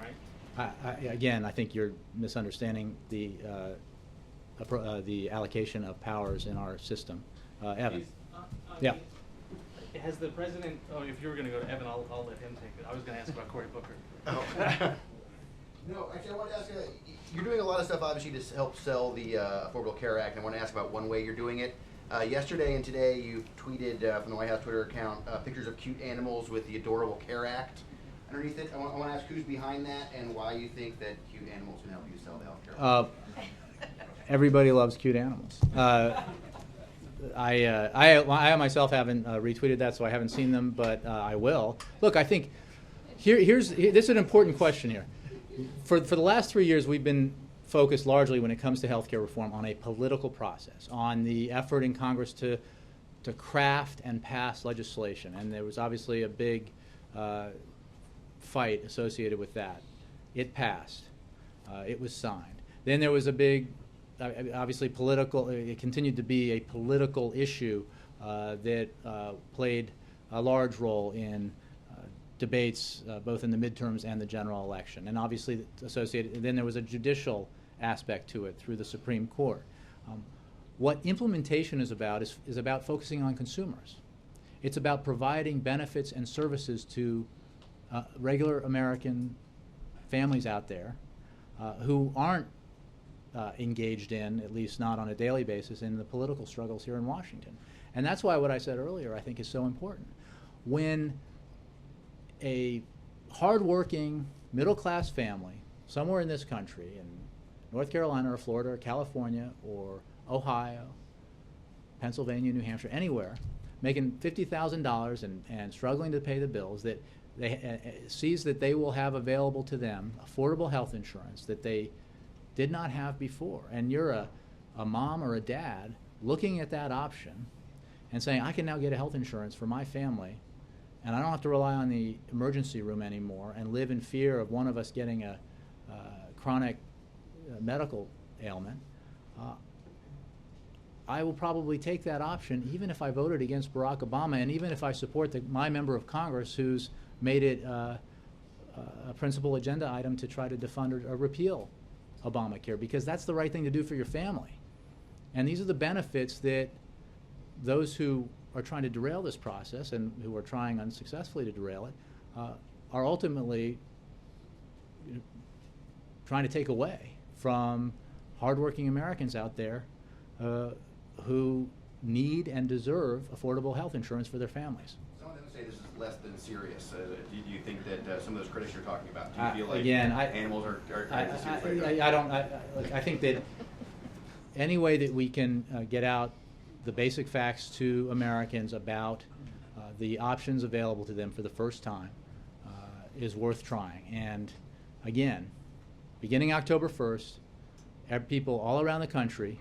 right? Again, I think you're misunderstanding the allocation of powers in our system. Evan. Yeah. Has the president? Oh, if you were going to go to Evan, I'll let him take it. I was going to ask about Cory Booker. Oh. No, actually, I wanted to ask. You're doing a lot of stuff, obviously, to help sell the Affordable Care Act. I want to ask about one way you're doing it. Yesterday and today, you tweeted from the White House Twitter account pictures of cute animals with the Adorable Care Act underneath it. I want to ask who's behind that and why you think that cute animals can help you sell the health care. Everybody loves cute animals. I myself haven't retweeted that, so I haven't seen them, but I will. Look, I think this is an important question here. For the last 3 years, we've been focused largely, when it comes to healthcare reform, on a political process, on the effort in Congress to craft and pass legislation, and there was obviously a big fight associated with that. It passed. It was signed. Then there was a big, obviously political, it continued to be a political issue that played a large role in debates both in the midterms and the general election. And obviously associated, then there was a judicial aspect to it through the Supreme Court. What implementation is about focusing on consumers. It's about providing benefits and services to regular American families out there who aren't engaged in, at least not on a daily basis, in the political struggles here in Washington. And that's why what I said earlier I think is so important. When a hardworking middle-class family somewhere in this country, in North Carolina or Florida or California or Ohio, Pennsylvania, New Hampshire, anywhere, making $50,000 and struggling to pay the bills, that they sees that they will have available to them affordable health insurance that they did not have before. And you're a mom or a dad looking at that option and saying, I can now get a health insurance for my family, and I don't have to rely on the emergency room anymore and live in fear of one of us getting a chronic medical ailment, I will probably take that option even if I voted against Barack Obama, and even if I support my member of Congress who's made it a principal agenda item to try to defund or repeal Obamacare, because that's the right thing to do for your family. And these are the benefits that those who are trying to derail this process and who are trying unsuccessfully to derail it are ultimately trying to take away from hardworking Americans out there who need and deserve affordable health insurance for their families. Some of them say this is less than serious. Do you think that some of those critics you're talking about, do you feel like again, animals are as serious? I think that any way that we can get out the basic facts to Americans about the options available to them for the first time is worth trying. And again, beginning October 1st, people all around the country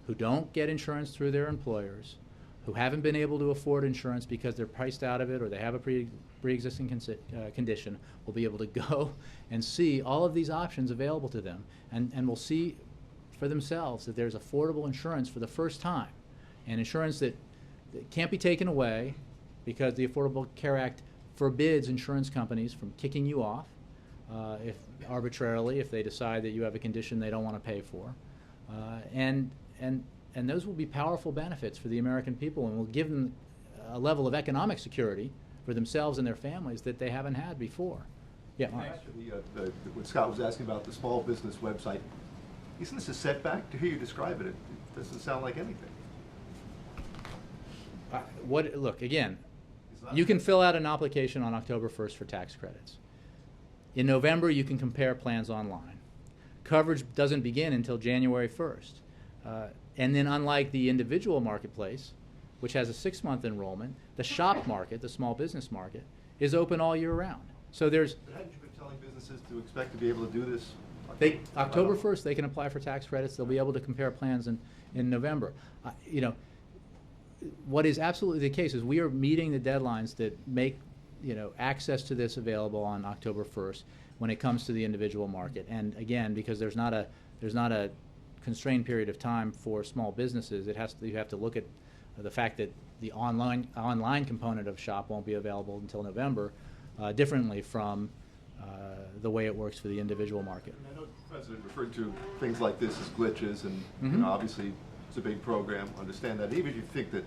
who don't get insurance through their employers, who haven't been able to afford insurance because they're priced out of it or they have a pre-existing condition, will be able to go and see all of these options available to them, and will see for themselves that there's affordable insurance for the first time, and insurance that can't be taken away because the Affordable Care Act forbids insurance companies from kicking you off if arbitrarily if they decide that you have a condition they don't want to pay for, and those will be powerful benefits for the American people, and will give them a level of economic security for themselves and their families that they haven't had before. Yeah. What Scott was asking about the small business website, isn't this a setback? To hear you describe it, it doesn't sound like anything. Look, again, you can fill out an application on October 1st for tax credits. In November, you can compare plans online. Coverage doesn't begin until January 1st. And then unlike the individual marketplace, which has a 6-month enrollment, the shop market, the small business market, is open all year round. So there's... But hadn't you been telling businesses to expect to be able to do this? October 1st, they can apply for tax credits. They'll be able to compare plans in November. What is absolutely the case is we are meeting the deadlines that make access to this available on October 1st when it comes to the individual market. And again, because there's not a constrained period of time for small businesses, you have to look at the fact that the online component of SHOP won't be available until November, differently from the way it works for the individual market. I know the President referred to things like this as glitches, and obviously it's a big program. Understand that. Even if you think that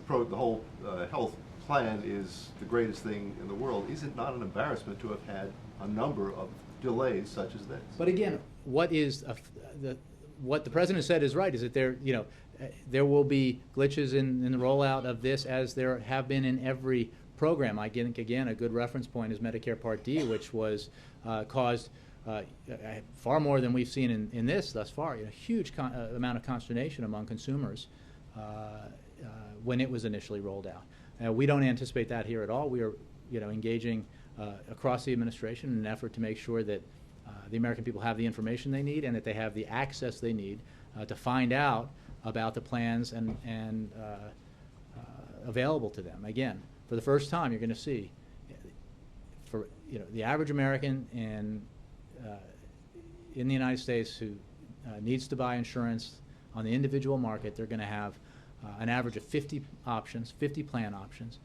the whole health plan is the greatest thing in the world, is it not an embarrassment to have had a number of delays such as this? But again, what the President said is right, is that there will be glitches in the rollout of this, as there have been in every program. I think, again, a good reference point is Medicare Part D, which was caused far more than we've seen in this thus far, a huge amount of consternation among consumers when it was initially rolled out. We don't anticipate that here at all. We are engaging across the administration in an effort to make sure that the American people have the information they need and that they have the access they need to find out about the plans and available to them. Again, for the first time, you're going to see, for the average American in the United States who needs to buy insurance on the individual market, they're going to have an average of 50 options, 50 plan options,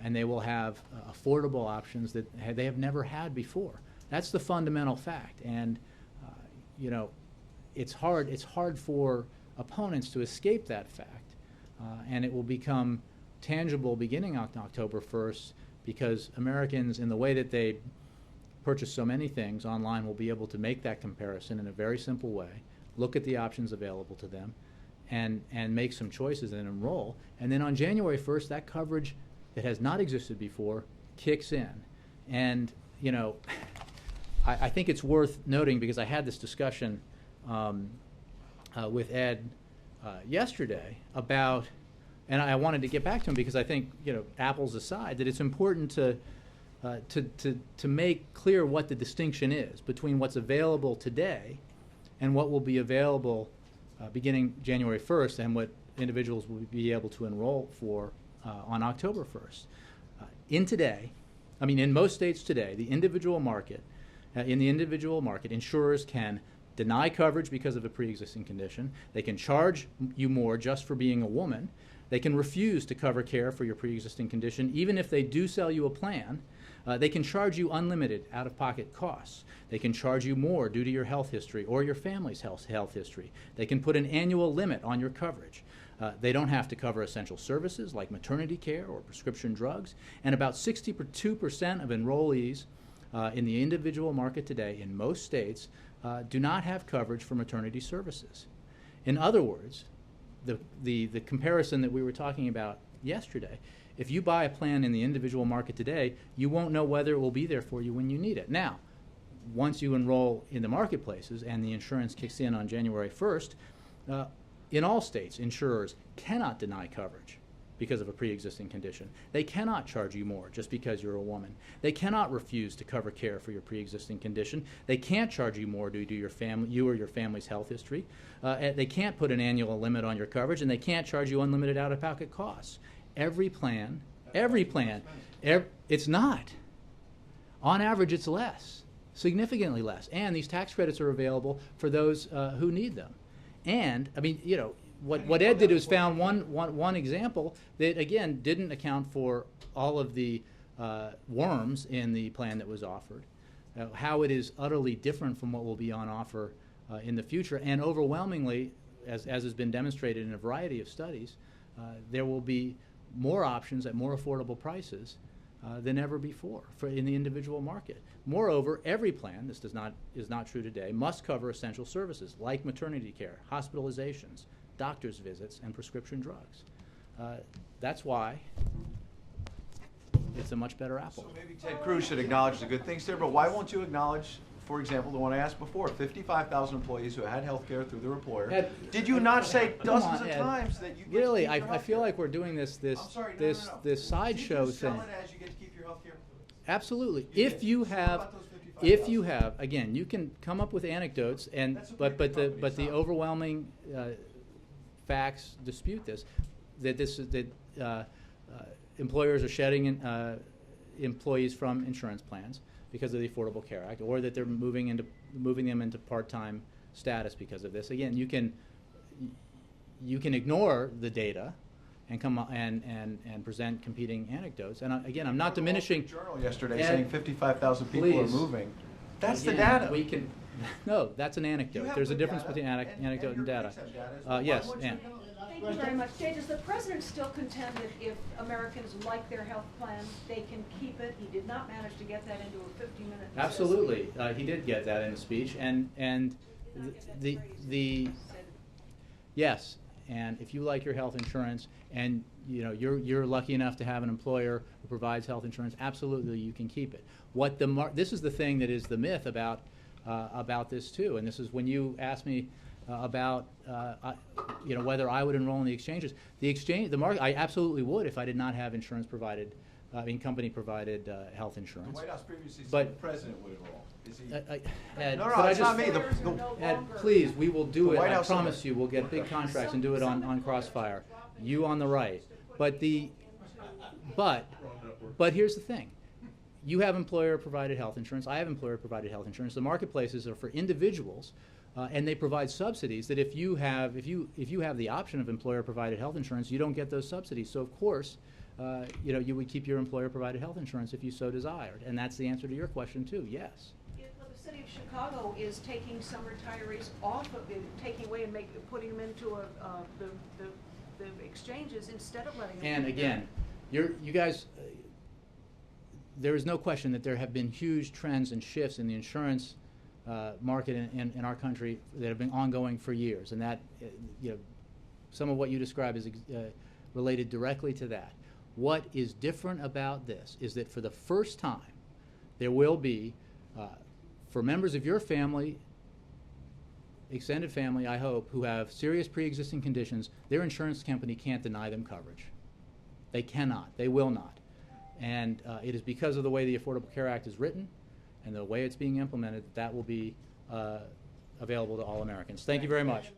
and they will have affordable options that they have never had before. That's the fundamental fact, and it's hard for opponents to escape that fact, and it will become tangible beginning on October 1st, because Americans, in the way that they purchase so many things online, will be able to make that comparison in a very simple way, look at the options available to them, and make some choices and enroll. And then on January 1st, that coverage that has not existed before kicks in. And I think it's worth noting, because I had this discussion with Ed yesterday about, and I wanted to get back to him because I think, apples aside, that it's important to make clear what the distinction is between what's available today and what will be available beginning January 1st, and what individuals will be able to enroll for on October 1st. In most states today, in the individual market, insurers can deny coverage because of a pre-existing condition. They can charge you more just for being a woman. They can refuse to cover care for your pre-existing condition. Even if they do sell you a plan, they can charge you unlimited out-of-pocket costs. They can charge you more due to your health history or your family's health history. They can put an annual limit on your coverage. They don't have to cover essential services like maternity care or prescription drugs. And about 62% of enrollees in the individual market today in most states do not have coverage for maternity services. In other words, the comparison that we were talking about yesterday, if you buy a plan in the individual market today, you won't know whether it will be there for you when you need it. Now, once you enroll in the marketplaces and the insurance kicks in on January 1st, in all states, insurers cannot deny coverage because of a pre-existing condition. They cannot charge you more just because you're a woman. They cannot refuse to cover care for your pre-existing condition. They can't charge you more due to you or your family's health history. They can't put an annual limit on your coverage, and they can't charge you unlimited out-of-pocket costs. Every plan, it's not. On average, it's less, significantly less. And these tax credits are available for those who need them. And, I mean, you know, what Ed did was found one example that, again, didn't account for all of the worms in the plan that was offered, how it is utterly different from what will be on offer in the future. And overwhelmingly, as has been demonstrated in a variety of studies, there will be more options at more affordable prices than ever before in the individual market. Moreover, every plan, this is not true today, must cover essential services like maternity care, hospitalizations, doctor's visits, and prescription drugs. That's why it's a much better apple. So maybe Ted Cruz should acknowledge the good things there, but why won't you acknowledge, for example, the one I asked before, 55,000 employees who had health care through their employer? Ed, did you not say dozens on, of Ed. times that you get really, to keep your I feel healthcare? like we're doing this Did sideshow you sell thing. it as you get to keep your health care? Absolutely. You If did. you So what have, about those 55,000? again, you can come up with anecdotes, and That's a but big the company, so. overwhelming facts dispute this. That employers are shedding employees from insurance plans because of the Affordable Care Act, or that they're moving them into part-time status because of this. Again, you can ignore the data and come and present competing anecdotes. And again, I'm not diminishing. Journal yesterday Ed, saying 55,000 people are please. moving. That's Again, the data. We can. No, that's an anecdote. There's a difference between anecdote and data. Yes, Ann. Thank you very much. Jay, does the president still contend that if Americans like their health plan, they can keep it? He did not manage to get that into a 50-minute. Absolutely, he did get that in the speech, and the yes, and if you like your health insurance, and you know you're lucky enough to have an employer who provides health insurance, absolutely you can keep it. This is the thing that is the myth about this too, and this is when you asked me about whether I would enroll in the exchanges. The market, I absolutely would if I did not have insurance provided, company provided health insurance. The White House previously said But the president would enroll. Is he? Ed, No, could I it's not just- me. Ed, please, we will do The it. White I House promise said you, we'll get big contracts and do it on Crossfire. You on the right, but here's the thing. You have employer-provided health insurance. I have employer-provided health insurance. The marketplaces are for individuals, and they provide subsidies. That if you have the option of employer-provided health insurance, you don't get those subsidies. So of course, you would keep your employer-provided health insurance if you so desired. And that's the answer to your question too. Yes. Well, the city of Chicago is taking some retirees off of it, taking away and putting them into the exchanges instead of letting them. And again, you guys. There is no question that there have been huge trends and shifts in the insurance market in our country that have been ongoing for years, and that some of what you describe is related directly to that. What is different about this is that for the first time, there will be, for members of your family, extended family, I hope, who have serious pre-existing conditions, their insurance company can't deny them coverage. They cannot. They will not. And it is because of the way the Affordable Care Act is written and the way it's being implemented that will be available to all Americans. Thank you very much.